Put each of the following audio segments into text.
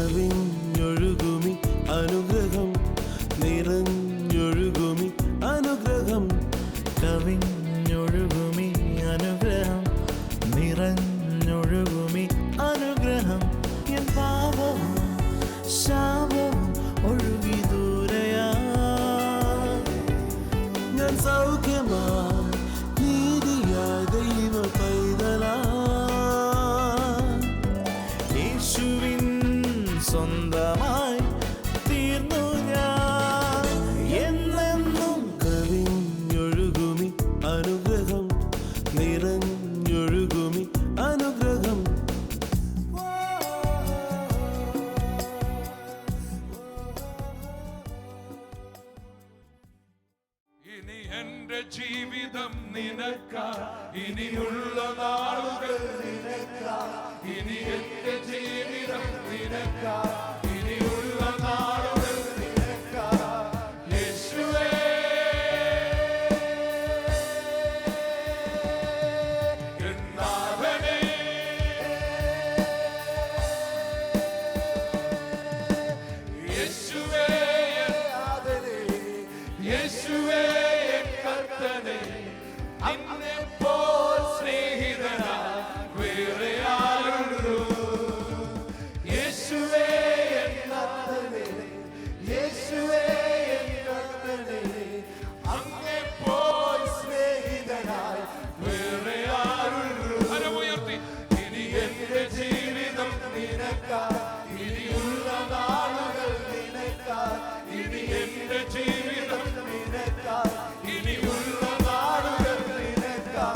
കവിഞ്ഞൊഴുകുമി അനുഗ്രഹം നിറഞ്ഞൊഴുകുമി അനുഗ്രഹം കവിഞ്ഞൊഴുകുമി അനുഗ്രഹം നിറഞ്ഞൊഴുകുമി അനുഗ്രഹം എൻ പാപവും ശാപവും ഒഴുകി ദൂരയാ ഞാൻ സൗഖ്യമാ നീതിയാ ദൈവ പൈതലാ യേശുവിൻ സ്വന്തമായി തീർന്നു ഞാൻ എന്നെന്നും. കവിഞ്ഞൊഴുകുമി അനുഗ്രഹം നിറഞ്ഞൊഴുകുമി അനുഗ്രഹം ഇനി എന്റെ ജീവിതം നിനക്കാ, ഇനിയുള്ള നാളുകൾ നിനക്കാ. ഇനി എന്റെ ജീവിതം നിനക്കാ, ഇനിയുള്ള നാളുകൾ നിനക്കാ. യേശുവേ എന്നാവനേ, യേശുവേ എന്നാവനേ, യേശുവേ കർത്തനേ, നിന്നെപ്പോൽ സ്നേഹിതനാ വേറെ ആരുള്ളൂ. യേശുവേ എന്നാഥനേ, യേശുവേ കർത്തനേ, അങ്ങെപ്പോൽ സ്നേഹിതനായി വേറെ ആരുള്ളൂ. കരമുയർത്തി ഇനി എന്റെ ജീവിതം നിനക്കാ, ഇനിയുള്ള നാളുകൾ നിനക്കാ. ഇനി എന്റെ ജീവിതം നിനക്കാ, ഇനിയുള്ള നാളുകൾ നിനക്കാ.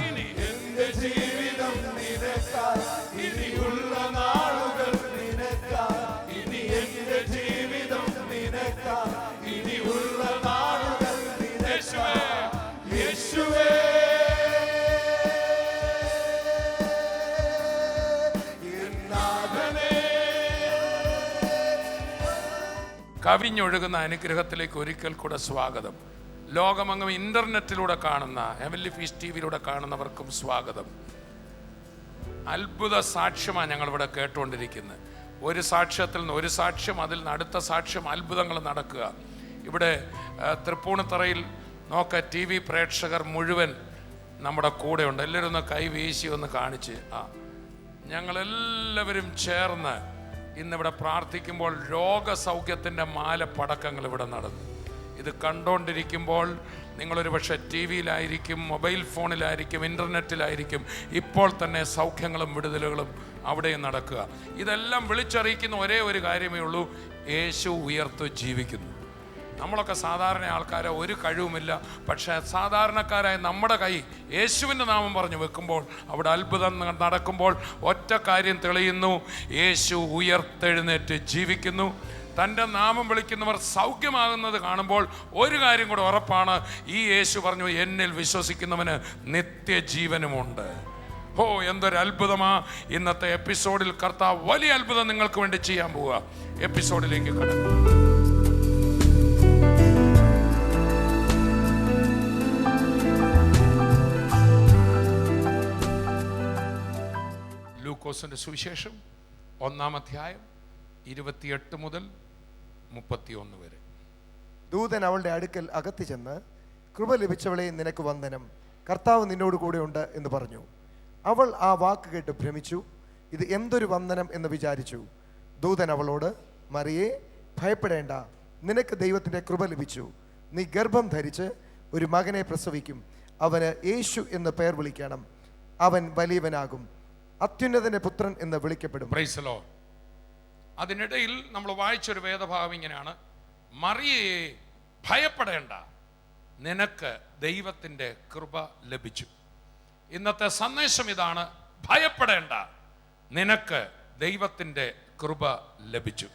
ഇനി എന്റെ ജീവിതം നിനക്കാ, ഇനിയുള്ള നാളുകൾ നിനക്കാ. ഇനി എന്റെ ജീവിതം നിനക്കാ, ഇനിയുള്ള നാളുകൾ നിനക്കാ. യേശുവേ എന്നാഥനേ. കവിഞ്ഞൊഴുകുന്ന അനുഗ്രഹത്തിലേക്ക് ഒരിക്കൽ കൂടെ സ്വാഗതം. ലോകമെങ്ങും ഇന്റർനെറ്റിലൂടെ കാണുന്ന ഹെവൻലി ഫീസ്റ്റ് ടിവിയിലൂടെ കാണുന്നവർക്കും സ്വാഗതം. അത്ഭുത സാക്ഷ്യമാണ് ഞങ്ങളിവിടെ കേട്ടുകൊണ്ടിരിക്കുന്നത്. ഒരു സാക്ഷ്യത്തിൽ നിന്ന് ഒരു സാക്ഷ്യം, അതിൽ നിന്ന് അടുത്ത സാക്ഷ്യം, അത്ഭുതങ്ങൾ നടക്കുക. ഇവിടെ തൃപ്പൂണിത്തറയിൽ നോക്ക ടി വി പ്രേക്ഷകർ മുഴുവൻ നമ്മുടെ കൂടെയുണ്ട്. എല്ലാവരും ഒന്ന് കൈ വീശി ഒന്ന് കാണിച്ച്. ഞങ്ങളെല്ലാവരും ചേർന്ന് ഇന്നിവിടെ പ്രാർത്ഥിക്കുമ്പോൾ രോഗസൗഖ്യത്തിൻ്റെ മാലപ്പടക്കങ്ങൾ ഇവിടെ നടന്നു. ഇത് കണ്ടുകൊണ്ടിരിക്കുമ്പോൾ നിങ്ങളൊരു പക്ഷേ ടി വിയിലായിരിക്കും, മൊബൈൽ ഫോണിലായിരിക്കും, ഇൻ്റർനെറ്റിലായിരിക്കും. ഇപ്പോൾ തന്നെ സൗഖ്യങ്ങളും വിടുതലുകളും അവിടെയും നടക്കുക. ഇതെല്ലാം വിളിച്ചറിയിക്കുന്ന ഒരേ ഒരു കാര്യമേ ഉള്ളൂ: യേശു ഉയർത്തു ജീവിക്കുന്നു. നമ്മളൊക്കെ സാധാരണ ആൾക്കാരെ ഒരു കഴിവുമില്ല, പക്ഷേ സാധാരണക്കാരായ നമ്മുടെ കൈ യേശുവിൻ്റെ നാമം പറഞ്ഞു വെക്കുമ്പോൾ അവിടെ അത്ഭുതം നടക്കുമ്പോൾ ഒറ്റ കാര്യം തെളിയുന്നു: യേശു ഉയർത്തെഴുന്നേറ്റ് ജീവിക്കുന്നു. തൻ്റെ നാമം വിളിക്കുന്നവർ സൗഖ്യമാകുന്നത് കാണുമ്പോൾ ഒരു കാര്യം കൂടെ ഉറപ്പാണ്: ഈ യേശു പറഞ്ഞു, എന്നിൽ വിശ്വസിക്കുന്നവന് നിത്യജീവനുമുണ്ട്. ഓ, എന്തൊരു അത്ഭുതമാ! ഇന്നത്തെ എപ്പിസോഡിൽ കർത്താവ് വലിയ അത്ഭുതം നിങ്ങൾക്ക് വേണ്ടി ചെയ്യാൻ പോവുക. എപ്പിസോഡിലേക്ക് കടന്നു. ലൂക്കോസിന്റെ സുവിശേഷം 1-ാം അധ്യായം 28 മുതൽ 31 വരെ. ദൂതൻ അവളുടെ അടുക്കൽ അകത്ത് ചെന്ന്, കൃപ ലഭിച്ചവളെ, നിനക്ക് വന്ദനം, കർത്താവ് നിന്നോട് കൂടെ ഉണ്ട് എന്ന് പറഞ്ഞു. അവൾ ആ വാക്ക് കേട്ട് ഭ്രമിച്ചു, ഇത് എന്തൊരു വന്ദനം എന്ന് വിചാരിച്ചു. ദൂതൻ അവളോട്, മറിയേ, ഭയപ്പെടേണ്ട, നിനക്ക് ദൈവത്തിൻ്റെ കൃപ ലഭിച്ചു. നീ ഗർഭം ധരിച്ച് ഒരു മകനെ പ്രസവിക്കും. അവന് യേശു എന്ന് പേർ വിളിക്കണം. അവൻ വലിയവനാകും, അത്യുന്നതന്റെ പുത്രൻ എന്ന് വിളിക്കപ്പെടും. Praise the Lord. അതിനിടയിൽ നമ്മൾ വായിച്ചൊരു വേദഭാഗം ഇങ്ങനെയാണ്: മറിയയെ, ഭയപ്പെടേണ്ട, നിനക്ക് ദൈവത്തിൻ്റെ കൃപ ലഭിച്ചു. ഇന്നത്തെ സന്ദേശം ഇതാണ്: ഭയപ്പെടേണ്ട, നിനക്ക് ദൈവത്തിൻ്റെ കൃപ ലഭിച്ചു.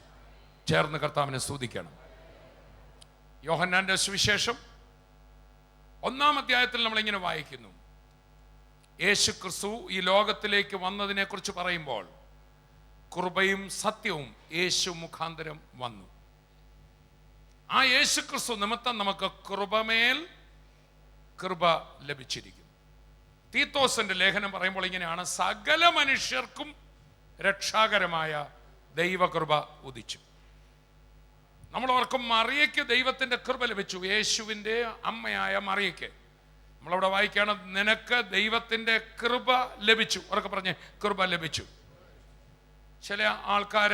ചേർന്ന് കർത്താവിനെ സ്തുതിക്കണം. യോഹന്നാന്റെ സുവിശേഷം 1-ാം അധ്യായത്തിൽ നമ്മളിങ്ങനെ വായിക്കുന്നു: യേശു ക്രിസ്തു ഈ ലോകത്തിലേക്ക് വന്നതിനെ കുറിച്ച് പറയുമ്പോൾ കൃപയും സത്യവും യേശു മുഖാന്തരം വന്നു. ആ യേശു ക്രിസ്തു നിമിത്തം നമുക്ക് കൃപമേൽ കൃപ ലഭിച്ചിരിക്കുന്നു. തീത്തോസിന്റെ ലേഖനം പറയുമ്പോൾ ഇങ്ങനെയാണ്: സകല മനുഷ്യർക്കും രക്ഷാകരമായ ദൈവകൃപ ഉദിച്ചു. നമ്മൾ ഓർക്കും മറിയയ്ക്ക് ദൈവത്തിൻ്റെ കൃപ ലഭിച്ചു. യേശുവിൻ്റെ അമ്മയായ മറിയയ്ക്ക് നമ്മളവിടെ വായിക്കുകയാണ്, നിനക്ക് ദൈവത്തിൻ്റെ കൃപ ലഭിച്ചു. ഉറക്കെ പറഞ്ഞേ, കൃപ ലഭിച്ചു. ചില ആൾക്കാർ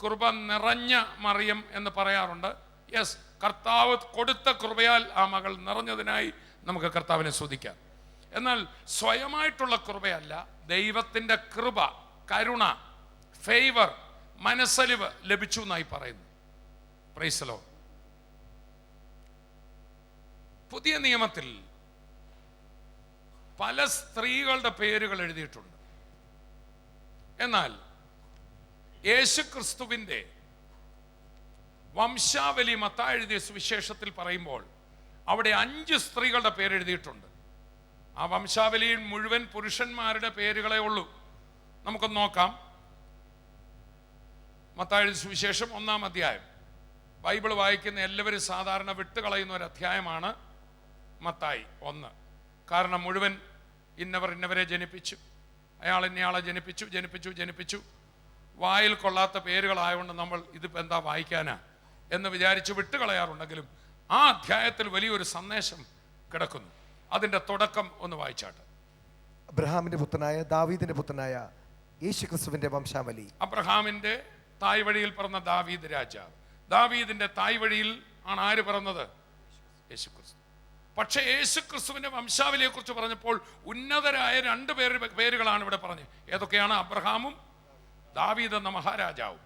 കൃപ നിറഞ്ഞ മറിയം എന്ന് പറയാറുണ്ട്. യെസ്, കർത്താവ് കൊടുത്ത കൃപയാൽ ആ മകൾ നിറഞ്ഞതിനായി നമുക്ക് കർത്താവിനെ സ്തുതിക്കാം. എന്നാൽ സ്വയമായിട്ടുള്ള കൃപയല്ല, ദൈവത്തിൻ്റെ കൃപ, കരുണ, ഫേവർ, മനസ്സലിവ് ലഭിച്ചു എന്നായി പറയുന്നു. Praise the Lord. പുതിയ നിയമത്തിൽ പല സ്ത്രീകളുടെ പേരുകൾ എഴുതിയിട്ടുണ്ട്. എന്നാൽ യേശുക്രിസ്തുവിൻ്റെ വംശാവലി മത്തായി എഴുതിയ സുവിശേഷത്തിൽ പറയുമ്പോൾ അവിടെ 5 സ്ത്രീകളുടെ പേര് എഴുതിയിട്ടുണ്ട്. ആ വംശാവലിയിൽ മുഴുവൻ പുരുഷന്മാരുടെ പേരുകളെ ഉള്ളൂ. നമുക്കൊന്ന് നോക്കാം. മത്തായി എഴുതിയ സുവിശേഷം 1-ാം അധ്യായം. ബൈബിൾ വായിക്കുന്ന എല്ലാവരും സാധാരണ വിട്ടുകളയുന്ന ഒരു അധ്യായമാണ് മത്തായി 1. കാരണം മുഴുവൻ ഇന്നവരെ ജനിപ്പിച്ചു, അയാൾ ഇന്നയാളെ ജനിപ്പിച്ചു വായിൽ കൊള്ളാത്ത പേരുകളായതുകൊണ്ട് നമ്മൾ ഇതിപ്പോൾ എന്താ വായിക്കാനാ എന്ന് വിചാരിച്ച് വിട്ടുകളയാറുണ്ടെങ്കിലും ആ അധ്യായത്തിൽ വലിയൊരു സന്ദേശം കിടക്കുന്നു. അതിൻ്റെ തുടക്കം ഒന്ന് വായിച്ചാട്ടെ. അബ്രഹാമിന്റെ പുത്രനായ ദാവീദിന്റെ പുത്രനായ യേശുക്രിസ്തുവിന്റെ വംശാവലി. അബ്രഹാമിന്റെ തായ് വഴിയിൽ പിറന്ന ദാവീദ് രാജാവ്. ദാവീദിന്റെ തായ് വഴിയിൽ ആണ് ആര് പിറന്നത്? യേശുക്രിസ്തു. പക്ഷേ യേശുക്രിസ്തുവിന്റെ വംശാവലിയെ കുറിച്ച് പറഞ്ഞപ്പോൾ ഉന്നതരായ 2 പേരുകളാണ് ഇവിടെ പറഞ്ഞത്. ഏതൊക്കെയാണ്? അബ്രഹാമും ദാവീദ് എന്ന മഹാരാജാവും.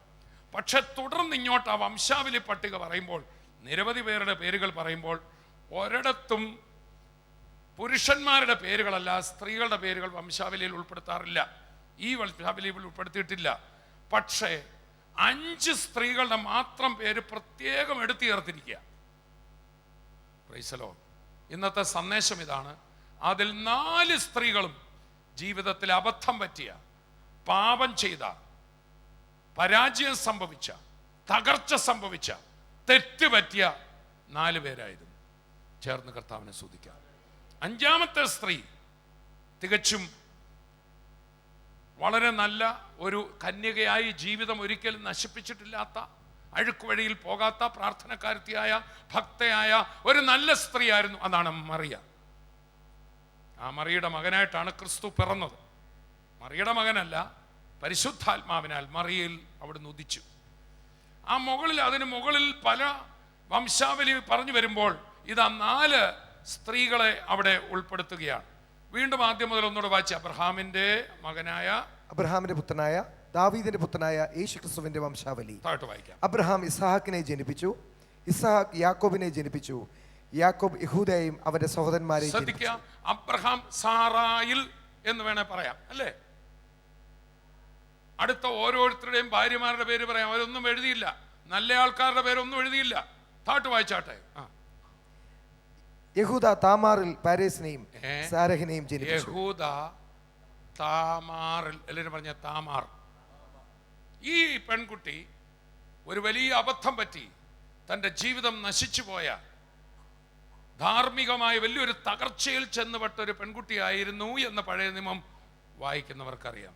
പക്ഷെ തുടർന്ന് ഇങ്ങോട്ട് ആ വംശാവലി പട്ടിക പറയുമ്പോൾ, നിരവധി പേരുടെ പേരുകൾ പറയുമ്പോൾ ഒരിടത്തും പുരുഷന്മാരുടെ പേരുകളല്ല, സ്ത്രീകളുടെ പേരുകൾ വംശാവലിയിൽ ഉൾപ്പെടുത്താറില്ല. ഈ വംശാവലിയിൽ ഉൾപ്പെടുത്തിയിട്ടില്ല. പക്ഷേ 5 സ്ത്രീകളുടെ മാത്രം പേര് പ്രത്യേകം എടുത്തു ചേർത്തിരിക്കുക. Praise the Lord. ഇന്നത്തെ സന്ദേശം ഇതാണ്. അതിൽ 4 സ്ത്രീകളും ജീവിതത്തിൽ അബദ്ധം പറ്റിയ, പാപം ചെയ്ത, പരാജയം സംഭവിച്ച, തകർച്ച സംഭവിച്ച, തെറ്റുപറ്റിയ 4 പേരായിരുന്നു. ചേർന്ന് കർത്താവിനെ സ്തുതിക്കാം. 5-ാമത്തെ സ്ത്രീ തികച്ചും വളരെ നല്ല ഒരു കന്യകയായി ജീവിതം ഒരിക്കലും നശിപ്പിച്ചിട്ടില്ലാത്ത, അഴുക്കുവഴിയിൽ പോകാത്ത, പ്രാർത്ഥനക്കാരത്തിയായ, ഭക്തയായ ഒരു നല്ല സ്ത്രീയായിരുന്നു. അതാണ് മറിയ. ആ മറിയുടെ മകനായിട്ടാണ് ക്രിസ്തു പിറന്നത്. മറിയുടെ മകനല്ല, പരിശുദ്ധാത്മാവിനാൽ മറിയയിൽ അവിടുന്ന് ഉദിച്ചു. ആ അതിന് മുകളിൽ പല വംശാവലി പറഞ്ഞു വരുമ്പോൾ ഇതാ 4 സ്ത്രീകളെ അവിടെ ഉൾപ്പെടുത്തുകയാണ്. വീണ്ടും ആദ്യം മുതൽ ഒന്നുകൂടെ വായിച്ച അബ്രഹാമിന്റെ മകനായ, അബ്രഹാമിന്റെ പുത്രനായ ദാവീദിന്റെ പുത്രനായ യേശുക്രിസ്തുവിന്റെ വംശാവലി. വായിക്കാം. അബ്രഹാം ഇസ്ഹാക്കിനെ ജനിപ്പിച്ചു, ഇസ്ഹാക്ക് യാക്കോബിനെ ജനിപ്പിച്ചു, യാക്കോബ് യഹൂദയെയും അവന്റെ സഹോദരന്മാരെയും. ശ്രദ്ധിക്കുക, അബ്രഹാം സാറായിൽ എന്ന് വേണേ പറയാം, അല്ലേ? അടുത്ത ഓരോരുത്തരുടെയും ഭാര്യമാരുടെ പേര് പറയാം. അവരൊന്നും എഴുതിയില്ല. നല്ല ആൾക്കാരുടെ പേരൊന്നും എഴുതിയില്ല. വായിച്ചാട്ടെ. യഹൂദ താമാറിൽ പാരേസിനെയും സാരഹിനെയും ജനിപ്പിച്ചു. യഹൂദ താമാറിൽ, എല്ലാവരും പറഞ്ഞ താമാർ. ഈ പെൺകുട്ടി ഒരു വലിയ അബദ്ധം പറ്റി തൻ്റെ ജീവിതം നശിച്ചു പോയ, ധാർമ്മികമായ വലിയൊരു തകർച്ചയിൽ ചെന്നുപെട്ട ഒരു പെൺകുട്ടിയായിരുന്നു എന്ന് പഴയ നിയമം വായിക്കുന്നവർക്കറിയാം.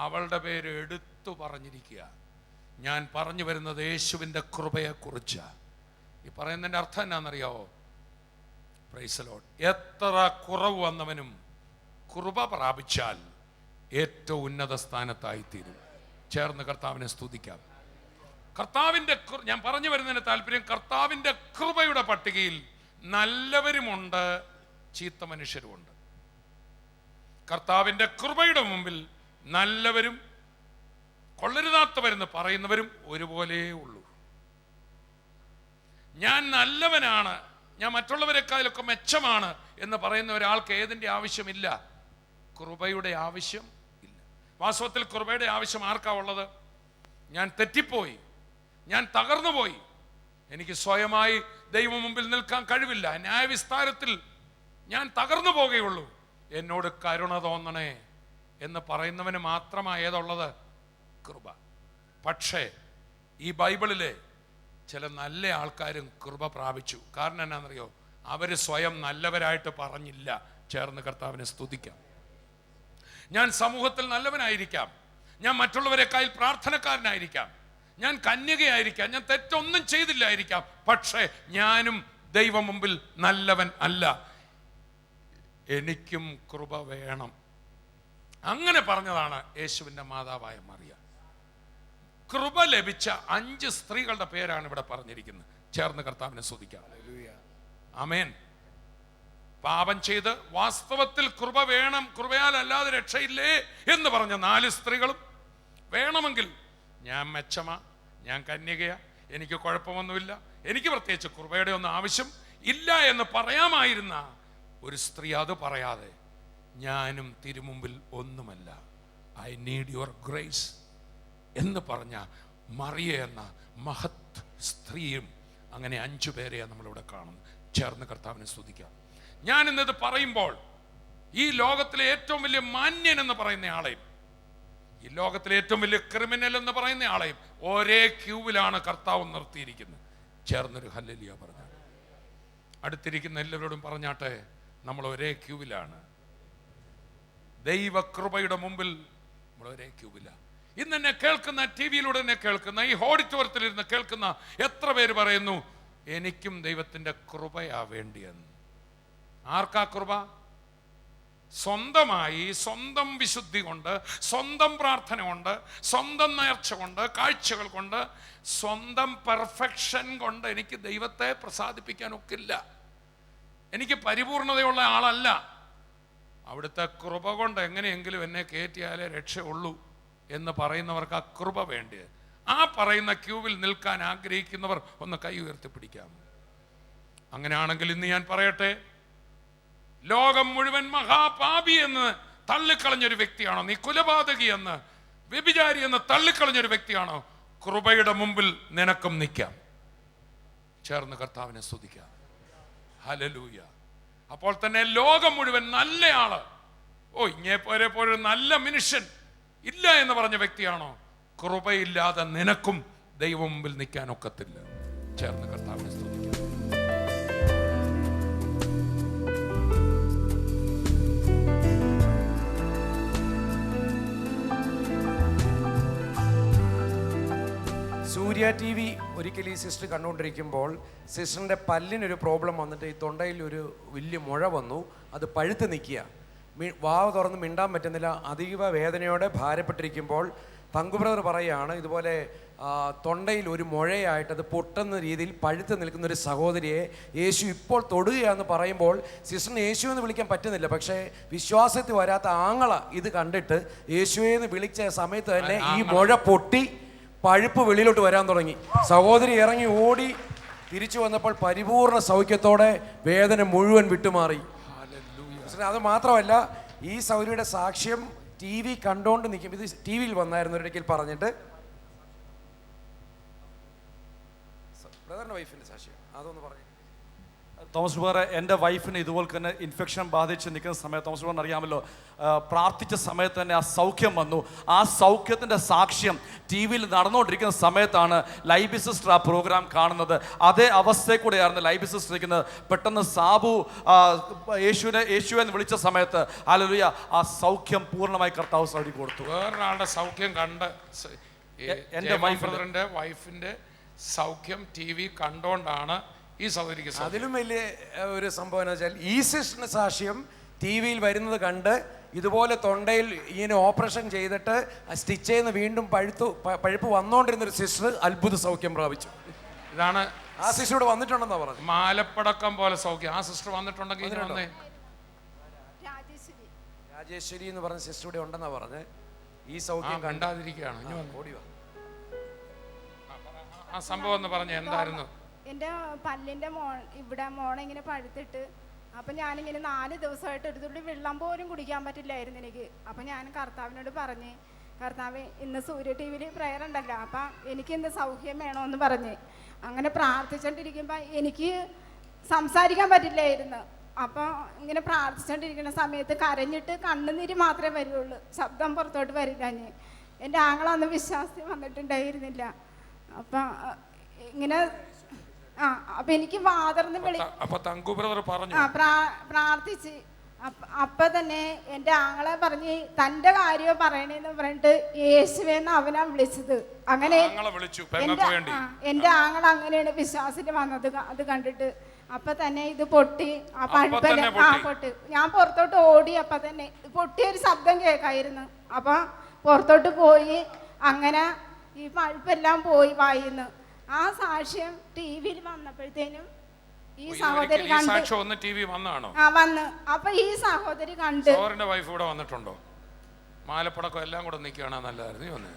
അവളുടെ പേര് എടുത്തു പറഞ്ഞിരിക്കുക. ഞാൻ പറഞ്ഞു വരുന്നത് യേശുവിൻ്റെ കൃപയെക്കുറിച്ച്. ഈ പറയുന്നതിൻ്റെ അർത്ഥം എന്നാണെന്നറിയാവോ? Praise the Lord. എത്ര കുറവ് വന്നവനും കൃപ പ്രാപിച്ചാൽ ഏറ്റവും ഉന്നത സ്ഥാനത്തായിത്തീരും. ചേർന്ന് കർത്താവിനെ സ്തുതിക്കാം. കർത്താവിൻ്റെ, ഞാൻ പറഞ്ഞു വരുന്നതിന് താല്പര്യം, കർത്താവിൻ്റെ കൃപയുടെ പട്ടികയിൽ നല്ലവരുമുണ്ട്, ചീത്ത മനുഷ്യരുമുണ്ട്. കർത്താവിൻ്റെ കൃപയുടെ മുമ്പിൽ നല്ലവരും കൊള്ളരുതാത്തവരെന്ന് പറയുന്നവരും ഒരുപോലെ ഉള്ളൂ. ഞാൻ നല്ലവനാണ്, ഞാൻ മറ്റുള്ളവരെക്കാളൊക്കെ മെച്ചമാണ് എന്ന് പറയുന്ന ഒരാൾക്ക് ഏതിൻ്റെ ആവശ്യമില്ല? കൃപയുടെ ആവശ്യം ഇല്ല. വാസ്തവത്തിൽ കൃപയുടെ ആവശ്യം ആർക്കാ ഉള്ളത്? ഞാൻ തെറ്റിപ്പോയി, ഞാൻ തകർന്നുപോയി, എനിക്ക് സ്വയമായി ദൈവം മുമ്പിൽ നിൽക്കാൻ കഴിവില്ല, ന്യായവിസ്താരത്തിൽ ഞാൻ തകർന്നു പോകുകയുള്ളൂ, എന്നോട് കരുണ തോന്നണേ എന്ന് പറയുന്നവന് മാത്രമാണ് ഏതുള്ളത്? കൃപ. പക്ഷേ ഈ ബൈബിളിലെ ചില നല്ല ആൾക്കാരും കൃപ പ്രാപിച്ചു. കാരണം എന്നാണെന്നറിയോ? അവർ സ്വയം നല്ലവരായിട്ട് പറഞ്ഞില്ല. ചേർന്ന് കർത്താവിനെ സ്തുതിക്കാം. ഞാൻ സമൂഹത്തിൽ നല്ലവനായിരിക്കാം, ഞാൻ മറ്റുള്ളവരെക്കാൾ പ്രാർത്ഥനക്കാരനായിരിക്കാം, ഞാൻ കന്യകയായിരിക്കാം, ഞാൻ തെറ്റൊന്നും ചെയ്തില്ലായിരിക്കാം, പക്ഷേ ഞാനും ദൈവം മുമ്പിൽ നല്ലവൻ അല്ല. എനിക്കും കൃപ വേണം. അങ്ങനെ പറഞ്ഞതാണ് യേശുവിൻ്റെ മാതാവായ മറിയ. കൃപ ലഭിച്ച 5 സ്ത്രീകളുടെ പേരാണ് ഇവിടെ പറഞ്ഞിരിക്കുന്നത്. ചേർന്ന് കർത്താവിനെ സ്തുതിക്കാം. ആമേൻ. പാപം ചെയ്ത് വാസ്തവത്തിൽ കൃപ വേണം, കൃപയാൽ അല്ലാതെ രക്ഷയില്ലേ എന്ന് പറഞ്ഞ 4 സ്ത്രീകളും, വേണമെങ്കിൽ ഞാൻ മെച്ചമാ, ഞാൻ കന്യകയാ, എനിക്ക് കുഴപ്പമൊന്നുമില്ല, എനിക്ക് പ്രത്യേകിച്ച് കൃപയുടെ ഒന്നും ആവശ്യം ഇല്ല എന്ന് പറയാമായിരുന്ന ഒരു സ്ത്രീ അത് പറയാതെ, ഞാനും തിരുമുമ്പിൽ ഒന്നുമല്ല, ഐ നീഡ് യുവർ ഗ്രേസ് എന്ന് പറഞ്ഞ മറിയ എന്ന മഹത് സ്ത്രീയും, അങ്ങനെ 5 പേരെയാണ് നമ്മളിവിടെ കാണുന്നത്. ചേർന്ന് കർത്താവിനെ സ്തുതിക്കാം. ഞാൻ ഇന്നത് പറയുമ്പോൾ ഈ ലോകത്തിലെ ഏറ്റവും വലിയ മാന്യൻ എന്ന് പറയുന്ന ആളെയും ഈ ലോകത്തിലെ ഏറ്റവും വലിയ ക്രിമിനൽ എന്ന് പറയുന്ന ആളെയും ഒരേ ക്യൂവിലാണ് കർത്താവ് നിർത്തിയിരിക്കുന്നത്. ചേർന്നൊരു ഹല്ലേലൂയ പറഞ്ഞു. അടുത്തിരിക്കുന്ന എല്ലാവരോടും പറഞ്ഞാട്ടെ, നമ്മൾ ഒരേ ക്യൂവിലാണ്. ദൈവകൃപയുടെ മുമ്പിൽ നമ്മൾ ഒരേ ക്യൂവിലാണ്. ഇന്ന് എന്നെ കേൾക്കുന്ന, ടി വിയിലൂടെ എന്നെ കേൾക്കുന്ന, ഈ ഓഡിറ്റോറിയത്തിലിരുന്ന് കേൾക്കുന്ന എത്ര പേര് പറയുന്നു, എനിക്കും ദൈവത്തിൻ്റെ കൃപയാ വേണ്ടിയെന്ന്? ആർക്കാ കൃപ? സ്വന്തമായി, സ്വന്തം വിശുദ്ധി കൊണ്ട്, സ്വന്തം പ്രാർത്ഥന കൊണ്ട്, സ്വന്തം നേർച്ച കൊണ്ട്, കാഴ്ചകൾ കൊണ്ട്, സ്വന്തം പെർഫെക്ഷൻ കൊണ്ട് എനിക്ക് ദൈവത്തെ പ്രസാദിപ്പിക്കാൻ ഒക്കില്ല. എനിക്ക് പരിപൂർണതയുള്ള ആളല്ല. അവിടുത്തെ കൃപ കൊണ്ട് എങ്ങനെയെങ്കിലും എന്നെ കയറ്റിയാലേ രക്ഷയുള്ളൂ എന്ന് പറയുന്നവർക്ക് ആ കൃപ വേണ്ടിയത്. ആ പറയുന്ന ക്യൂവിൽ നിൽക്കാൻ ആഗ്രഹിക്കുന്നവർ ഒന്ന് കൈ ഉയർത്തിപ്പിടിക്കാം. അങ്ങനെയാണെങ്കിൽ ഇന്ന് ഞാൻ പറയട്ടെ, ലോകം മുഴുവൻ മഹാപാപി എന്ന് തള്ളിക്കളഞ്ഞൊരു വ്യക്തിയാണോ നീ? കുലപാതകി എന്ന്, വ്യഭിചാരി എന്ന് തള്ളിക്കളഞ്ഞൊരു വ്യക്തിയാണോ? കൃപയുടെ മുമ്പിൽ നിനക്കും നിൽക്കാം. ചേർന്ന് കർത്താവിനെ സ്തുതിക്കാം. ഹല്ലേലൂയ. അപ്പോൾ തന്നെ ലോകം മുഴുവൻ നല്ലയാള്, ഇങ്ങേപ്പോരെ പോലെ നല്ല മനുഷ്യൻ ഇല്ല എന്ന് പറഞ്ഞ വ്യക്തിയാണോ? കൃപയില്ലാതെ നിനക്കും ദൈവം മുമ്പിൽ നിൽക്കാൻ ഒക്കത്തില്ല. ചേർന്ന് കർത്താവിനെ സ്തുതിക്കാം. സൂര്യ ടി വി ഒരിക്കൽ ഈ സിസ്റ്റർ കണ്ടുകൊണ്ടിരിക്കുമ്പോൾ സിസ്റ്ററിൻ്റെ പല്ലിനൊരു പ്രോബ്ലം വന്നിട്ട് ഈ തൊണ്ടയിൽ ഒരു വലിയ മുഴ വന്നു. അത് പഴുത്ത് നിൽക്കുക, വാവ് തുറന്ന് മിണ്ടാൻ പറ്റുന്നില്ല. അതീവ വേദനയോടെ ഭാരപ്പെട്ടിരിക്കുമ്പോൾ തങ്കു ബ്രദർ പറയുകയാണ്, ഇതുപോലെ തൊണ്ടയിൽ ഒരു മുഴയായിട്ട് അത് പൊട്ടുന്ന രീതിയിൽ പഴുത്ത് നിൽക്കുന്ന ഒരു സഹോദരിയെ യേശു ഇപ്പോൾ തൊടുകയാണെന്ന് പറയുമ്പോൾ സിസ്റ്ററിന് യേശു എന്ന് വിളിക്കാൻ പറ്റുന്നില്ല. പക്ഷേ വിശ്വാസത്തിൽ വരാത്ത ആങ്ങള ഇത് കണ്ടിട്ട് യേശുവെ എന്ന് വിളിച്ച സമയത്ത് തന്നെ ഈ മുഴ പൊട്ടി പഴുപ്പ് വെളിയിലോട്ട് വരാൻ തുടങ്ങി. സഹോദരി ഇറങ്ങി ഓടി തിരിച്ചു വന്നപ്പോൾ പരിപൂർണ സൗഖ്യത്തോടെ വേദന മുഴുവൻ വിട്ടുമാറി. അത് മാത്രമല്ല, ഈ സൗകര്യയുടെ സാക്ഷ്യം ടി വി കണ്ടോണ്ട് നിൽക്കും. ഇത് ടി വിയിൽ വന്നായിരുന്നു ഒരിക്കൽ പറഞ്ഞിട്ട്, ബ്രദറിന്റെ വൈഫിന്റെ സാക്ഷ്യം അതൊന്ന് പറഞ്ഞു. തോമസ് ബ്രദറെ, എൻ്റെ വൈഫിന് ഇതുപോലെ തന്നെ ഇൻഫെക്ഷൻ ബാധിച്ച് നിൽക്കുന്ന സമയത്ത്, തോമസ് ബ്രദറിന് അറിയാമല്ലോ, പ്രാർത്ഥിച്ച സമയത്ത് തന്നെ ആ സൗഖ്യം വന്നു. ആ സൗഖ്യത്തിൻ്റെ സാക്ഷ്യം ടി വിയിൽ നടന്നുകൊണ്ടിരിക്കുന്ന സമയത്താണ് ലൈബി സിസ്റ്റർ ആ പ്രോഗ്രാം കാണുന്നത്. അതേ അവസ്ഥയിൽ കൂടെയായിരുന്നു ലൈബി സിസ്റ്റർ ഇരിക്കുന്നത്. പെട്ടെന്ന് സാബു യേശുവെന്ന് വിളിച്ച സമയത്ത് ഹല്ലേലൂയ, ആ സൗഖ്യം പൂർണ്ണമായി കർത്താവ് സൗഖ്യം കൊടുത്തു. വേറൊരാളുടെ സൗഖ്യം കണ്ട് എൻ്റെ വൈഫിൻ്റെ സൗഖ്യം ടി വി കണ്ടോണ്ടാണ് ഈ സൗകര്യക്ക്. അതിലും വലിയ ഒരു സംഭവം എന്ന് വെച്ചാൽ, ഈ സിസ്റ്ററിന്റെ സാക്ഷ്യം ടി വിയിൽ വരുന്നത് കണ്ട് ഇതുപോലെ തൊണ്ടയിൽ ഇങ്ങനെ ഓപ്പറേഷൻ ചെയ്തിട്ട് സ്റ്റിച്ച് ചെയ്യുന്ന വീണ്ടും പഴുപ്പ് വന്നുകൊണ്ടിരുന്നൊരു സിസ്റ്റർ അത്ഭുത സൗഖ്യം പ്രാപിച്ചു. ഇതാണ് ആ സിസ്റ്റർ ഇവിടെ വന്നിട്ടുണ്ടെന്നാ പറഞ്ഞു. മാലപ്പടക്കം പോലെ സൗഖ്യം. ആ സിസ്റ്റർ വന്നിട്ടുണ്ടെങ്കിൽ രാജേശ്വരി എന്ന് പറഞ്ഞ സിസ്റ്റർ ഇവിടെ ഉണ്ടെന്നാ പറഞ്ഞ്. ഈ സൗഖ്യം കണ്ടാതിരിക്കുകയാണ്. ഓടി വാ. ആ സംഭവം എന്ന് പറഞ്ഞ എന്തായിരുന്നു? എൻ്റെ പല്ലിൻ്റെ ഇവിടെ ഇങ്ങനെ പഴുത്തിട്ട്, അപ്പം ഞാനിങ്ങനെ 4 ദിവസമായിട്ട് ഒരു തുള്ളി വെള്ളം പോലും കുടിക്കാൻ പറ്റില്ലായിരുന്നു എനിക്ക്. അപ്പം ഞാൻ കർത്താവിനോട് പറഞ്ഞ്, കർത്താവ് ഇന്ന് സൂര്യ ടി വിയിൽ പ്രയർ ഉണ്ടല്ലോ, അപ്പം എനിക്ക് ഇന്ന് സൗഖ്യം വേണമെന്ന് പറഞ്ഞ് അങ്ങനെ പ്രാർത്ഥിച്ചുകൊണ്ടിരിക്കുമ്പോൾ എനിക്ക് സംസാരിക്കാൻ പറ്റില്ലായിരുന്നു. അപ്പം ഇങ്ങനെ പ്രാർത്ഥിച്ചുകൊണ്ടിരിക്കുന്ന സമയത്ത് കരഞ്ഞിട്ട് കണ്ണുനീര് മാത്രമേ വരുള്ളൂ, ശബ്ദം പുറത്തോട്ട് വരില്ല. എൻ്റെ ആങ്ങളൊന്നും വിശ്വാസം വന്നിട്ടുണ്ടായിരുന്നില്ല. അപ്പം ഇങ്ങനെ അപ്പൊ എനിക്ക് വാതർന്ന് പ്രാർത്ഥിച്ച് അപ്പം തന്നെ എൻ്റെ ആങ്ങളെ പറഞ്ഞ് തൻ്റെ കാര്യം പറയണേന്ന് പറഞ്ഞിട്ട് യേശുവേന്ന് അവനാ വിളിച്ചത്. അങ്ങനെ എൻ്റെ ആങ്ങളെ അങ്ങനെയാണ് വിശ്വാസത്തിൽ വന്നത്. അത് കണ്ടിട്ട് അപ്പം തന്നെ ഇത് പൊട്ടി. ആ പഴുപ്പല്ല പൊട്ടി. ഞാൻ പുറത്തോട്ട് ഓടി. അപ്പം തന്നെ പൊട്ടിയൊരു ശബ്ദം കേൾക്കായിരുന്നു. അപ്പം പുറത്തോട്ട് പോയി. അങ്ങനെ ഈ പഴുപ്പെല്ലാം പോയി വായിന്ന്. ആ സാക്ഷ്യം ടി വിയിൽ വന്നപ്പോഴത്തേനും ഈ സഹോദരി വന്ന്. അപ്പൊ ഈ സഹോദരി കണ്ട് വൈഫ് ഇവിടെ വന്നിട്ടുണ്ടോ? മാലപ്പടക്കം എല്ലാം കൂടെ നിൽക്കുകയാണ്. നല്ലതായിരുന്നു. നീ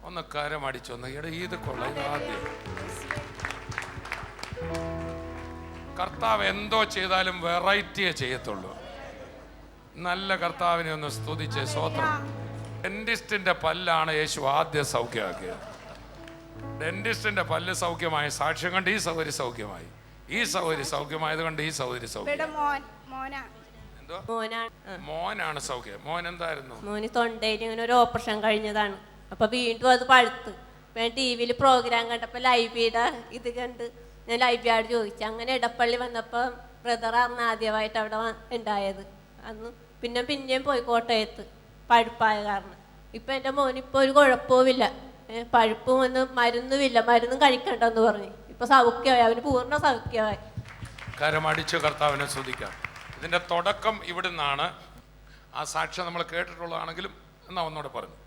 ഒന്ന് കരമടിച്ചൊന്ന് ഇത് കൊള്ളാം. ആദ്യം കർത്താവ് എന്തോ ചെയ്താലും വെറൈറ്റിയെ ചെയ്യത്തുള്ളൂ. നല്ല കർത്താവിനെ ഒന്ന് സ്തുതിച്ച് സ്വത്രം. ഡെന്റിസ്റ്റിന്റെ പല്ലാണ് യേശു ആദ്യം സൗഖ്യമാക്കിയത്. ഡെന്റിസ്റ്റിന്റെ പല്ല് സൗഖ്യമായി സാക്ഷ്യം കണ്ട് ഈ സൗകര്യ സൗഖ്യമായി. ഈ സൗകര്യ സൗഖ്യമായത് കൊണ്ട് ഈ സൗകര്യ സൗഖ്യം. എന്തോ മോനാണ് സൗഖ്യം. മോൻ എന്തായിരുന്നു? മോന് തൊണ്ടയിൽ ഇങ്ങനെ ഒരു ഓപ്പറേഷൻ കഴിഞ്ഞതാണ്. അപ്പൊ വീണ്ടും അത് പഴുത്ത്. ടി വിയിൽ പ്രോഗ്രാം കണ്ടപ്പോൾ ലൈബിയുടെ ഇത് കണ്ട് ഞാൻ ലൈബിയോട് ചോദിച്ചു. അങ്ങനെ ഇടപ്പള്ളി വന്നപ്പോൾ ബ്രദറാണ് ആദ്യമായിട്ട് അവിടെ ഉണ്ടായത്. അന്ന് പിന്നെയും പോയി കോട്ടയത്ത് പഴുപ്പായ കാരണം. ഇപ്പം എൻ്റെ മോനിപ്പോൾ ഒരു കുഴപ്പവുമില്ല. പഴുപ്പും ഒന്നും മരുന്നുമില്ല. മരുന്നും കഴിക്കണ്ടെന്ന് പറഞ്ഞു. ഇപ്പൊ സൗഖ്യമായി. അവന് പൂർണ്ണ സൗഖ്യമായി. കരമടിച്ച് കർത്താവിനെ സ്തുതിക്കാം. ഇതിന്റെ തുടക്കം ഇവിടുന്നാണ്. ആ സാക്ഷ്യം നമ്മൾ കേട്ടിട്ടുള്ളതാണെങ്കിലും എന്നാ ഒന്നുകൂടെ പറഞ്ഞു.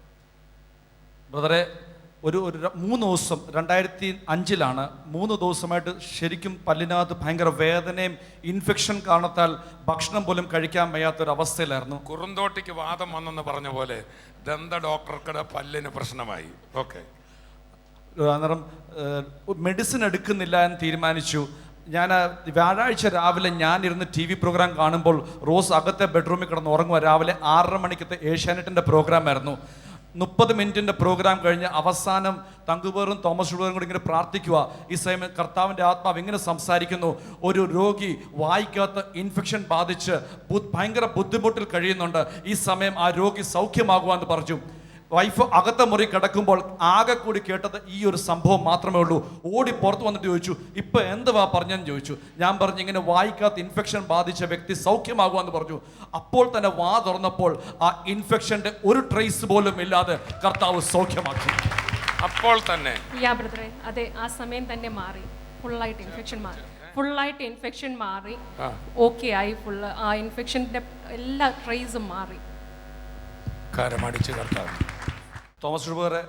ബ്രദറെ, ഒരു 3 ദിവസം 2005 3 ദിവസമായിട്ട് ശരിക്കും പല്ലിനകത്ത് ഭയങ്കര വേദനയും ഇൻഫെക്ഷൻ കാരണത്താൽ ഭക്ഷണം പോലും കഴിക്കാൻ വയ്യാത്തൊരവസ്ഥയിലായിരുന്നു. കുറുന്തോട്ടിക്ക് വാദം വന്നെന്ന് പറഞ്ഞ പോലെ ദന്ത ഡോക്ടർക്കുടെ പല്ലിന് പ്രശ്നമായി. ഓക്കെ, അന്നേരം മെഡിസിൻ എടുക്കുന്നില്ല എന്ന് തീരുമാനിച്ചു. ഞാൻ വ്യാഴാഴ്ച രാവിലെ ഞാനിരുന്ന് TV പ്രോഗ്രാം കാണുമ്പോൾ റോസ് അകത്തെ ബെഡ്റൂമിൽ കിടന്ന് ഉറങ്ങുക. രാവിലെ 6:30 മണിക്കത്തെ ഏഷ്യാനെറ്റിൻ്റെ പ്രോഗ്രാമായിരുന്നു. 30 മിനിറ്റിൻ്റെ പ്രോഗ്രാം കഴിഞ്ഞ് അവസാനം തങ്കുപേറും തോമസ് ഉള്ളവരും കൂടി ഇങ്ങനെ പ്രാർത്ഥിക്കുക. ഈ സമയം കർത്താവിൻ്റെ ആത്മാവ് ഇങ്ങനെ സംസാരിക്കുന്നു. ഒരു രോഗി വായിക്കാത്ത ഇൻഫെക്ഷൻ ബാധിച്ച് ഭയങ്കര ബുദ്ധിമുട്ടിൽ കഴിയുന്നുണ്ട്. ഈ സമയം ആ രോഗി സൗഖ്യമാകുവാന്ന് പറഞ്ഞു. വൈഫ് അകത്തെ മുറി കിടക്കുമ്പോൾ ആകെ കൂടി കേട്ടത് ഈ ഒരു സംഭവം മാത്രമേ ഉള്ളൂ. ഓടി പുറത്ത് വന്നിട്ട് ചോദിച്ചു, ഇപ്പം എന്തുവാ പറഞ്ഞെന്ന് ചോദിച്ചു. ഞാൻ പറഞ്ഞു, ഇങ്ങനെ വായിക്കാത്ത ഇൻഫെക്ഷൻ ബാധിച്ച വ്യക്തി സൗഖ്യമാകുമെന്ന് പറഞ്ഞു. അപ്പോൾ തന്നെ വാ തുറന്നപ്പോൾ ആ ഇൻഫെക്ഷൻ്റെ ഒരു ട്രേസ് പോലും ഇല്ലാതെ കർത്താവ് സൗഖ്യമാക്കി. അപ്പോൾ തന്നെ അതെ, ആ സമയം തന്നെ മാറി. ഫുള്ളായിട്ട് ഇൻഫെക്ഷൻ മാറി. ഓക്കെ ആയി. ഫുള്ള് ആ ഇൻഫെക്ഷൻ്റെ എല്ലാ ട്രേസും മാറി. കരമടിച്ച് കർത്താവ്. തോമസ് ബ്രദറെ,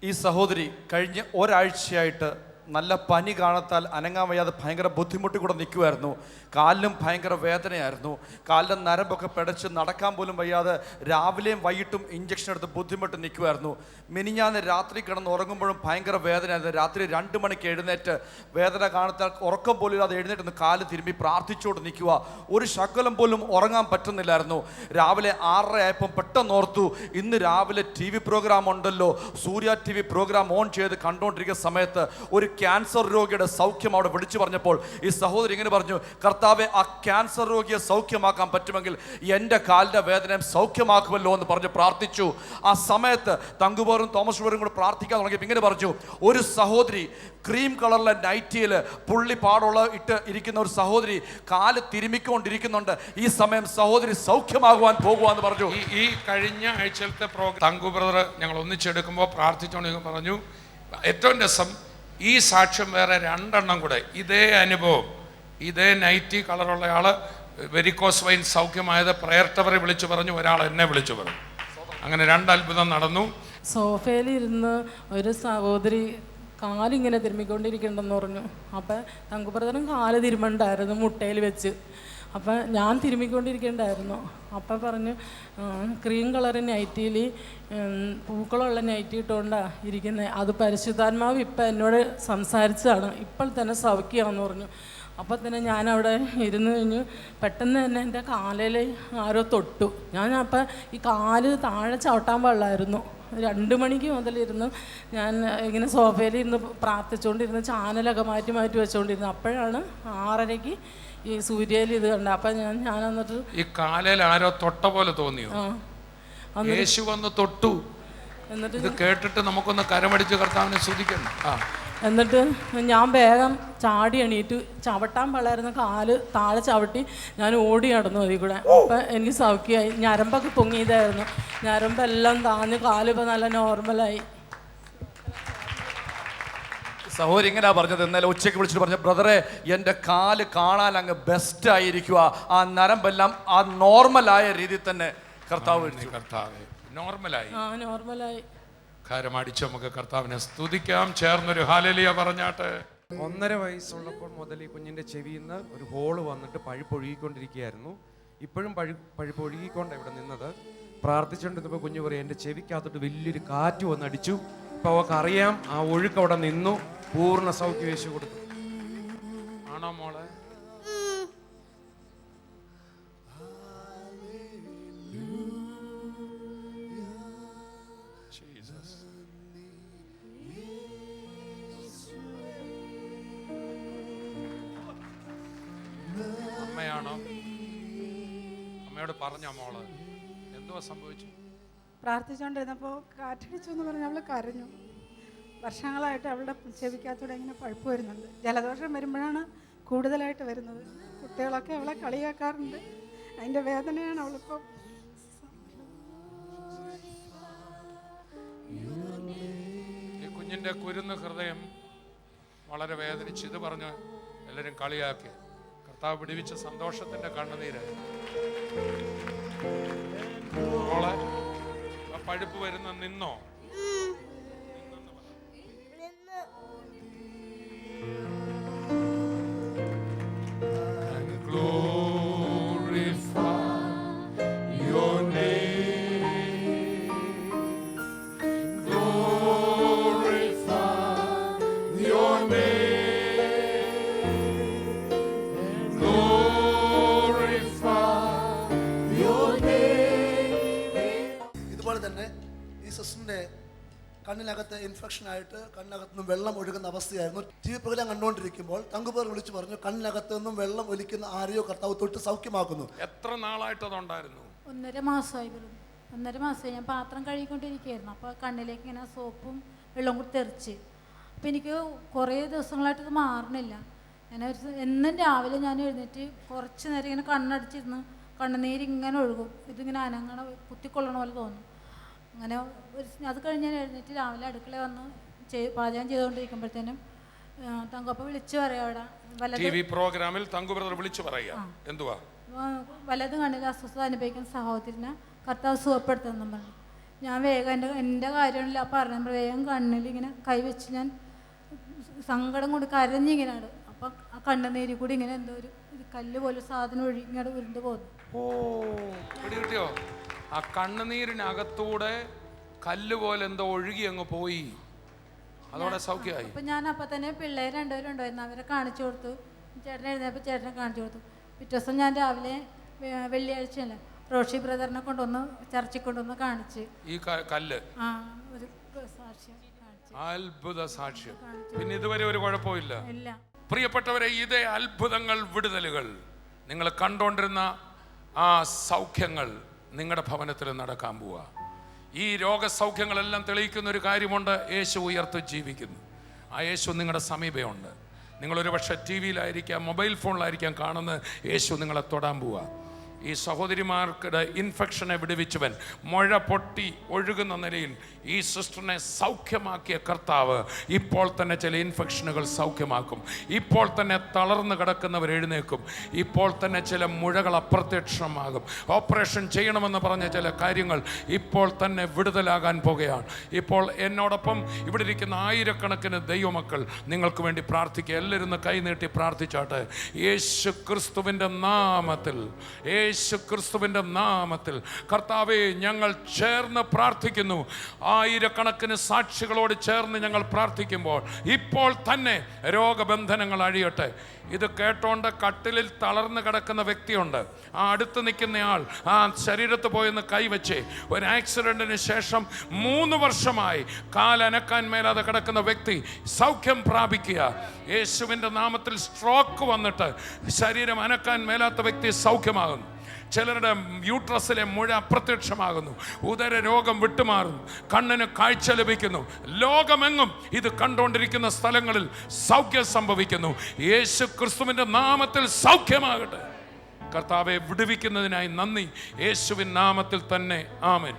ഈ സഹോദരി കഴിഞ്ഞ ഒരാഴ്ചയായിട്ട് നല്ല പനി കാണത്താൽ അനങ്ങാൻ വയ്യാതെ ഭയങ്കര ബുദ്ധിമുട്ടി കൂടെ നിൽക്കുമായിരുന്നു. കാലിലും ഭയങ്കര വേദനയായിരുന്നു. കാലിൻ്റെ നരമ്പൊക്കെ പിടച്ച് നടക്കാൻ പോലും വയ്യാതെ രാവിലെയും വൈകിട്ടും ഇഞ്ചക്ഷൻ എടുത്ത് ബുദ്ധിമുട്ട് നിൽക്കുമായിരുന്നു. മിനിഞ്ഞാന്ന് രാത്രി കിടന്ന് ഉറങ്ങുമ്പോഴും ഭയങ്കര വേദനയായിരുന്നു. രാത്രി 2 മണിക്ക് എഴുന്നേറ്റ് വേദന കാണത്താൽ ഉറക്കം പോലും ഇല്ലാതെ എഴുന്നേറ്റ് കാല് തിരുമ്പി പ്രാർത്ഥിച്ചുകൊണ്ട് നിൽക്കുക. ഒരു ശകലം പോലും ഉറങ്ങാൻ പറ്റുന്നില്ലായിരുന്നു. രാവിലെ 6:30 ആയപ്പം പെട്ടെന്ന് ഓർത്തു, ഇന്ന് രാവിലെ TV പ്രോഗ്രാം ഉണ്ടല്ലോ. സൂര്യ TV പ്രോഗ്രാം ഓൺ ചെയ്ത് കണ്ടുകൊണ്ടിരിക്കുന്ന സമയത്ത് ഒരു ക്യാൻസർ രോഗിയുടെ സൗഖ്യം അവിടെ വിളിച്ചു പറഞ്ഞപ്പോൾ ഈ സഹോദരി ഇങ്ങനെ പറഞ്ഞു, കർത്താവെ, ആ ക്യാൻസർ രോഗിയെ സൗഖ്യമാക്കാൻ പറ്റുമെങ്കിൽ എൻ്റെ കാലിൻ്റെ വേദനയും സൗഖ്യമാക്കുമല്ലോ എന്ന് പറഞ്ഞ് പ്രാർത്ഥിച്ചു. ആ സമയത്ത് തങ്കുപോറും തോമസ് വരും കൂടെ പ്രാർത്ഥിക്കാൻ തുടങ്ങിയപ്പോൾ ഇങ്ങനെ പറഞ്ഞു, ഒരു സഹോദരി ക്രീം കളറിലെ നൈറ്റിയിൽ പുള്ളി പാടുള്ള ഇട്ട് ഇരിക്കുന്ന ഒരു സഹോദരി കാല് തിരുമിക്കൊണ്ടിരിക്കുന്നുണ്ട്. ഈ സമയം സഹോദരി സൗഖ്യമാകുവാൻ പോകുവാന്ന് പറഞ്ഞു. ഈ കഴിഞ്ഞ ആഴ്ചയിലത്തെ പ്രോഗ്രാം തങ്കു ബ്രദർ ഞങ്ങൾ ഒന്നിച്ചെടുക്കുമ്പോൾ പ്രാർത്ഥിച്ചുകൊണ്ട് പറഞ്ഞു, ഏറ്റവും രസം ഈ സാക്ഷ്യം വേറെ 2 എണ്ണം കൂടെ ഇതേ അനുഭവം, ഇതേ നൈറ്റി കളറുള്ള ആള് വെരിക്കോസ് വൈൻ സൗഖ്യമായത് പ്രയർ ടവറിൽ വിളിച്ചു പറഞ്ഞു, ഒരാൾ എന്നെ വിളിച്ചു പറഞ്ഞു. അങ്ങനെ 2 അത്ഭുതം നടന്നു. സോഫയിലിരുന്ന് ഒരു സഹോദരി കാലിങ്ങനെ തിരുമ്മിക്കൊണ്ടിരിക്കണ്ടെന്ന് പറഞ്ഞു. അപ്പം തങ്കുബ്രദറും കാല് തിരുമണ്ടായിരുന്നു മുട്ടയിൽ വെച്ച്. അപ്പം ഞാൻ തിരുമ്മിക്കൊണ്ടിരിക്കേണ്ടായിരുന്നു. അപ്പം പറഞ്ഞു, ക്രീം കളർ നൈറ്റിയിൽ പൂക്കളുള്ള നൈറ്റി ഇട്ടുകൊണ്ടാണ് ഇരിക്കുന്നത്. അത് പരിശുദ്ധാത്മാവ് ഇപ്പം എന്നോട് സംസാരിച്ചതാണ്, ഇപ്പോൾ തന്നെ സൗഖ്യമാണെന്ന് പറഞ്ഞു. അപ്പം തന്നെ ഞാനവിടെ ഇരുന്ന് കഴിഞ്ഞു. പെട്ടെന്ന് തന്നെ എൻ്റെ കാലിൽ ആരോ തൊട്ടു. അപ്പം ഈ കാല് താഴെ ചവിട്ടാൻ പാടില്ലായിരുന്നു. 2 മണിക്ക് മുതലിരുന്ന് ഞാൻ ഇങ്ങനെ സോഫയിലിരുന്ന് പ്രാർത്ഥിച്ചുകൊണ്ടിരുന്ന് ചാനലൊക്കെ മാറ്റി വെച്ചുകൊണ്ടിരുന്നു. അപ്പോഴാണ് 6:30 ഈ സൂര്യയിൽ ഇത് കണ്ട. അപ്പം ഞാൻ എന്നിട്ട് ഈ കാലയിൽ ആരോ തൊട്ട പോലെ തോന്നിയോ? യേശു വന്ന് തൊട്ടു. എന്നിട്ട് ഇത് കേട്ടിട്ട് നമുക്കൊന്ന് കരമടിച്ച് കർത്താവിനെ സ്തുതിക്കണം. എന്നിട്ട് ഞാൻ വേഗം ചാടി എണീറ്റ് ചവിട്ടാൻ പാടായിരുന്ന കാല് താഴെ ചവിട്ടി ഞാൻ ഓടി നടന്നു അതിൽ കൂടെ. അപ്പം എനിക്ക് സൗഖ്യമായി. ഞരമ്പൊക്കെ പൊങ്ങിയതായിരുന്നു, ഞരമ്പെല്ലാം താന്ന് കാലിപ്പോൾ നല്ല നോർമലായി. സഹോദരി ഇങ്ങനെയാ പറഞ്ഞത്. ഇന്നലെ ഉച്ചയ്ക്ക് വിളിച്ചിട്ട് പറഞ്ഞു, ബ്രദറെ എൻ്റെ കാല് കാണാൻ അങ്ങ് ബെസ്റ്റ് ആയിരിക്കുക, ആ നരമ്പെല്ലാം ആ നോർമലായ രീതിയിൽ തന്നെ കർത്താവ് നോർമലായി. കരമടിച്ച് നമുക്ക് കർത്താവിനെ സ്തുതിക്കാം. ചേർന്നൊരു ഹല്ലേലൂയ പറഞ്ഞാട്ടെ. 1.5 വയസ്സുള്ളപ്പോൾ മുതൽ ഈ കുഞ്ഞിൻ്റെ ചെവിയിൽ നിന്ന് ഒരു ഹോള് വന്നിട്ട് പഴുപ്പൊഴുകിക്കൊണ്ടിരിക്കുകയായിരുന്നു. ഇപ്പോഴും പഴുപ്പൊഴുകിക്കൊണ്ടാണ് ഇവിടെ നിന്നത്. പ്രാർത്ഥിച്ചുകൊണ്ടിരുന്നപ്പോൾ കുഞ്ഞ് പറയും, എൻ്റെ ചെവിക്കകത്തോട്ട് വലിയൊരു കാറ്റ് വന്നടിച്ചു. ഇപ്പോൾ അവൾക്ക് അറിയാം, ആ ഒഴുക്ക് അവിടെ നിന്നു. പൂർണ്ണ സൗഖ്യം യേശു കൊടുത്തു. ആണോ മോളെ? അമ്മയാണോ? അമ്മയോട് പറഞ്ഞോ മോള് എന്തുവാ സംഭവിച്ചു? പ്രാർത്ഥിച്ചുകൊണ്ടിരുന്നപ്പോൾ കാറ്റടിച്ചു എന്ന് പറഞ്ഞ് അവൾ കരഞ്ഞു. വർഷങ്ങളായിട്ട് അവളുടെ ചെവിക്കകത്തൂടെ ഇങ്ങനെ പഴുപ്പ് വരുന്നുണ്ട്. ജലദോഷം വരുമ്പോഴാണ് കൂടുതലായിട്ട് വരുന്നത്. കുട്ടികളൊക്കെ അവളെ കളിയാക്കാറുണ്ട്. അതിൻ്റെ വേദനയാണ് അവളിപ്പോൾ. ഈ കുഞ്ഞിൻ്റെ കുരുന്ന് ഹൃദയം വളരെ വേദനിച്ച് ഇത് പറഞ്ഞ് എല്ലാവരും കളിയാക്കി. കർത്താവ് പിടിവിച്ച സന്തോഷത്തിൻ്റെ കണ്ണുനീര്. മോളെ പഴുപ്പ് വരുന്ന നിന്നോ? കണ്ണിനകത്ത് ഇൻഫെക്ഷനായിട്ട് കണ്ണിനകത്ത് നിന്നും വെള്ളം ഒഴുകുന്ന അവസ്ഥയായിരുന്നു. TV പ്രോഗ്രാം കണ്ടുകൊണ്ടിരിക്കുമ്പോൾ തങ്കുപേർ വിളിച്ചു പറഞ്ഞു, കണ്ണിനകത്ത് നിന്നും വെള്ളം ഒലിക്കുന്ന ആരെയോ കർത്താവ് തൊട്ട് സൗഖ്യമാക്കുന്നു. എത്ര നാളായിട്ട് അതുണ്ടായിരുന്നു? 1.5 മാസമായി. 1.5 മാസമായി. ഞാൻ പാത്രം കഴുകിക്കൊണ്ടിരിക്കുകയായിരുന്നു. അപ്പോൾ കണ്ണിലേക്ക് ഇങ്ങനെ സോപ്പും വെള്ളം കൂടി തെറിച്ച്. അപ്പോൾ എനിക്ക് കുറേ ദിവസങ്ങളായിട്ട് ഇത് മാറണില്ല. ഞാൻ എന്നും രാവിലെ ഞാൻ എഴുന്നേറ്റ് കുറച്ച് നേരം ഇങ്ങനെ കണ്ണടിച്ചിരുന്ന് കണ്ണുനീരിങ്ങനെ ഒഴുകും. ഇതിങ്ങനെ അനങ്ങണ കുത്തിക്കൊള്ളണ പോലെ തോന്നും. അങ്ങനെ അത് കഴിഞ്ഞ് ഞാൻ എഴുന്നേറ്റ് രാവിലെ അടുക്കള വന്ന് പാചകം ചെയ്തുകൊണ്ടിരിക്കുമ്പോഴത്തേനും തങ്കപ്പ വിളിച്ചു പറയാം. അവിടെ TV പ്രോഗ്രാമിൽ തങ്കു ബ്രദർ വിളിച്ചു പറയുക എന്തുവാ? വലത് കണ്ണിൽ അസ്വസ്ഥത അനുഭവിക്കുന്ന സഹോദരനെ കർത്താവ് സുഖപ്പെടുത്തുന്നു പറഞ്ഞു. ഞാൻ വേഗം എൻ്റെ കാര്യമില്ല പറഞ്ഞപ്പോൾ വേഗം കണ്ണിൽ ഇങ്ങനെ കൈവച്ച് ഞാൻ സങ്കടം കൊണ്ട് കരഞ്ഞിങ്ങനെയാണ്. അപ്പം ആ കണ്ണുനീരി കൂടി ഇങ്ങനെ എന്തോ ഒരു കല്ല് പോലെ സാധനം ഇങ്ങനെ ഉരുണ്ട് പോകുന്നു. കിട്ടിയോ? ആ കണ്ണുനീരിനകത്തൂടെ കല്ല് പോലെ എന്തോ ഒഴുകി അങ്ങ് പോയി. അതോടെ സൗഖ്യമായി. അപ്പം ഞാൻ അപ്പം തന്നെ പിള്ളേർ 2 പേരും ഉണ്ടായിരുന്നു. അവരെ കാണിച്ചു കൊടുത്തു. ചേട്ടനെ എഴുന്നേപ്പോൾ ചേട്ടനെ കാണിച്ചു കൊടുത്തു. പിറ്റേ ദിവസം ഞാൻ രാവിലെ വെള്ളിയാഴ്ചയല്ലേ റോഷി ബ്രദറിനെ കൊണ്ടുവന്ന് ചർച്ചിൽ കൊണ്ടുവന്ന് കാണിച്ച് ഈ കല്ല് ഒരു സാക്ഷ്യം കാണിച്ചു. അത്ഭുത സാക്ഷ്യം. പിന്നെ ഇതുവരെ ഒരു കുഴപ്പമില്ല. ഇല്ല. പ്രിയപ്പെട്ടവരെ, ഇതേ അത്ഭുതങ്ങൾ, വിടുതലുകൾ, നിങ്ങൾ കണ്ടോണ്ടിരുന്ന ആ സൗഖ്യങ്ങൾ നിങ്ങളുടെ ഭവനത്തിൽ നടക്കാൻ പോവുക. ഈ രോഗസൗഖ്യങ്ങളെല്ലാം തെളിയിക്കുന്ന ഒരു കാര്യമുണ്ട്. യേശു ഉയർത്തു ജീവിക്കുന്നു. ആ യേശു നിങ്ങളുടെ സമീപമുണ്ട്. നിങ്ങളൊരു പക്ഷേ TV-യിലായിരിക്കാം, മൊബൈൽ ഫോണിലായിരിക്കാം കാണുന്നത്. യേശു നിങ്ങളെ തൊടാൻ പോവുക. ഈ സഹോദരിമാർക്കിടെ ഇൻഫെക്ഷനെ വിടുവിച്ചവൻ, മുഴ പൊട്ടി ഒഴുകുന്ന നിലയിൽ ഈ സിസ്റ്ററിനെ സൗഖ്യമാക്കിയ കർത്താവ് ഇപ്പോൾ തന്നെ ചില ഇൻഫെക്ഷനുകൾ സൗഖ്യമാക്കും. ഇപ്പോൾ തന്നെ തളർന്നു കിടക്കുന്നവർ എഴുന്നേക്കും. ഇപ്പോൾ തന്നെ ചില മുഴകൾ അപ്രത്യക്ഷമാകും. ഓപ്പറേഷൻ ചെയ്യണമെന്ന് പറഞ്ഞ ചില കാര്യങ്ങൾ ഇപ്പോൾ തന്നെ വിടുതലാകാൻ പോകുകയാണ്. ഇപ്പോൾ എന്നോടൊപ്പം ഇവിടെ ഇരിക്കുന്ന ആയിരക്കണക്കിന് ദൈവമക്കൾ നിങ്ങൾക്ക് വേണ്ടി പ്രാർത്ഥിക്കുക. എല്ലാവരും കൈ നീട്ടി പ്രാർത്ഥിച്ചാട്ടെ. യേശു ക്രിസ്തുവിൻ്റെ നാമത്തിൽ, യേശു ക്രിസ്തുവിൻ്റെ നാമത്തിൽ കർത്താവേ, ഞങ്ങൾ ചേർന്ന് പ്രാർത്ഥിക്കുന്നു. ആയിരക്കണക്കിന് സാക്ഷികളോട് ചേർന്ന് ഞങ്ങൾ പ്രാർത്ഥിക്കുമ്പോൾ ഇപ്പോൾ തന്നെ രോഗബന്ധനങ്ങൾ അഴിയട്ടെ. ഇത് കേട്ടോണ്ട് കട്ടിലിൽ തളർന്ന് കിടക്കുന്ന വ്യക്തിയുണ്ട്. ആ അടുത്ത് നിൽക്കുന്നയാൾ ആ ശരീരത്ത് പോയെന്ന് കൈവച്ച് ഒരു ആക്സിഡൻറ്റിന് ശേഷം 3 വർഷമായി കാലനക്കാൻ മേലാതെ കിടക്കുന്ന വ്യക്തി സൗഖ്യം പ്രാപിക്കുക. യേശുവിൻ്റെ നാമത്തിൽ സ്ട്രോക്ക് വന്നിട്ട് ശരീരം അനക്കാൻ മേലാത്ത വ്യക്തി സൗഖ്യമാകുന്നു. ചിലരുടെ യൂട്രസിലെ മുഴ അപ്രത്യക്ഷമാകുന്നു, ഉദര രോഗം വിട്ടുമാറുന്നു, കണ്ണിന് കാഴ്ച ലഭിക്കുന്നു. ലോകമെങ്ങും ഇത് കണ്ടുകൊണ്ടിരിക്കുന്ന സ്ഥലങ്ങളിൽ സൗഖ്യം സംഭവിക്കുന്നു. യേശു ക്രിസ്തുവിൻ്റെ നാമത്തിൽ സൗഖ്യമാകട്ടെ. കർത്താവെ, വിടുവിക്കുന്നതിനായി നന്ദി. യേശുവിൻ നാമത്തിൽ തന്നെ ആമേൻ.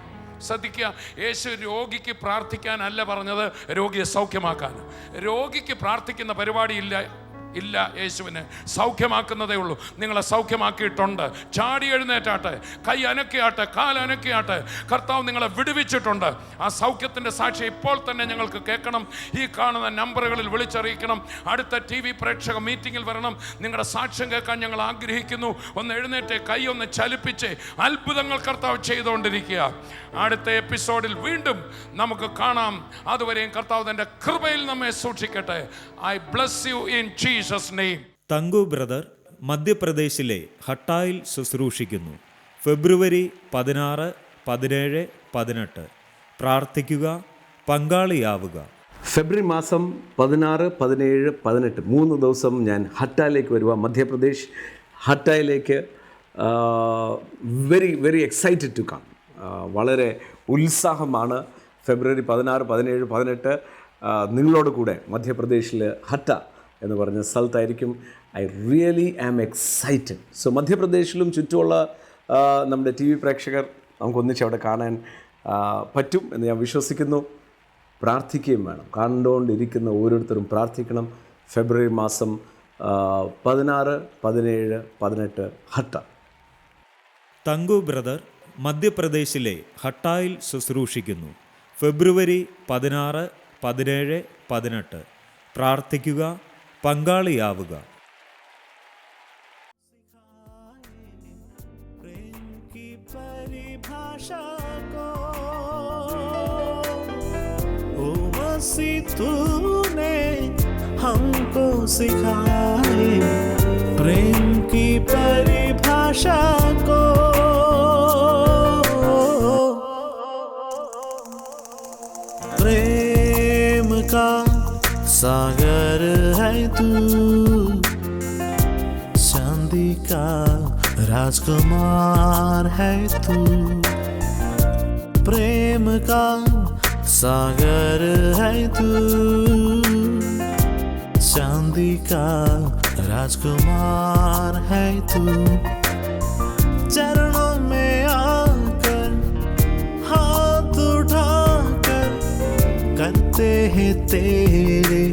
ശ്രദ്ധിക്കുക, യേശു രോഗിക്ക് പ്രാർത്ഥിക്കാനല്ല പറഞ്ഞത്, രോഗിയെ സൗഖ്യമാക്കാൻ. രോഗിക്ക് പ്രാർത്ഥിക്കുന്ന പരിപാടിയില്ല ഇല്ല യേശുവിന്. സൗഖ്യമാക്കുന്നതേ ഉള്ളൂ. നിങ്ങളെ സൗഖ്യമാക്കിയിട്ടുണ്ട്. ചാടി എഴുന്നേറ്റാട്ടെ, കൈ അനക്കിയാട്ടെ, കാലനക്കിയാട്ടെ, കർത്താവ് നിങ്ങളെ വിടുവിച്ചിട്ടുണ്ട്. ആ സൗഖ്യത്തിൻ്റെ സാക്ഷി ഇപ്പോൾ തന്നെ ഞങ്ങൾക്ക് കേൾക്കണം. ഈ കാണുന്ന നമ്പറുകളിൽ വിളിച്ചറിയിക്കണം. അടുത്ത TV പ്രേക്ഷക മീറ്റിങ്ങിൽ വരണം. നിങ്ങളുടെ സാക്ഷ്യം കേൾക്കാൻ ഞങ്ങൾ ആഗ്രഹിക്കുന്നു. ഒന്ന് എഴുന്നേറ്റ് കൈ ഒന്ന് ചലിപ്പിച്ച് അത്ഭുതങ്ങൾ കർത്താവ് ചെയ്തുകൊണ്ടിരിക്കുക. അടുത്ത എപ്പിസോഡിൽ വീണ്ടും നമുക്ക് കാണാം. അതുവരെയും കർത്താവ് തൻ്റെ കൃപയിൽ നമ്മെ സൂക്ഷിക്കട്ടെ. I bless you in Jesus name. Thank you brother മധ്യപ്രദേശിലെ ഹട്ടായിൽ ശുശ്രൂഷിക്കുന്നു. ഫെബ്രുവരി 16, 17, 18. പ്രാർത്ഥിക്കുക, പങ്കാളിയാവുക. ഫെബ്രുവരി മാസം 16, 17, 18 3 ദിവസം ഞാൻ ഹട്ടായിലേക്ക് വരുക. മധ്യപ്രദേശ് ഹട്ടായിലേക്ക്. Very excited to come. വളരെ ഉത്സാഹമാണ്. ഫെബ്രുവരി 16, 17, 18 നിങ്ങളോട് കൂടെ മധ്യപ്രദേശിൽ ഹട്ട എന്ന് പറഞ്ഞ സ്ഥലത്തായിരിക്കും. I really am excited. So മധ്യപ്രദേശിലും ചുറ്റുമുള്ള നമ്മുടെ TV പ്രേക്ഷകർ നമുക്കൊന്നിച്ച് അവിടെ കാണാൻ പറ്റും എന്ന് ഞാൻ വിശ്വസിക്കുന്നു. പ്രാർത്ഥിക്കുകയും വേണം. കണ്ടുകൊണ്ടിരിക്കുന്ന ഓരോരുത്തരും പ്രാർത്ഥിക്കണം. ഫെബ്രുവരി മാസം 16, 17, 18 ഹട്ട. തങ്കു ബ്രദർ മധ്യപ്രദേശിലെ ഹട്ടായിൽ ശുശ്രൂഷിക്കുന്നു. ഫെബ്രുവരി 16, 17, 18. പ്രാർത്ഥിക്കുക, പങ്കാളിയാവുക. तूने हमको सिखाए प्रेम की परिभाषा को। प्रेम का सागर है तू, चांदी का राजकुमार है तू। प्रेम का सागर है तू, चांदी का राजकुमार है तू। चरणों में आकर हाथ उठाकर करते हैं तेरे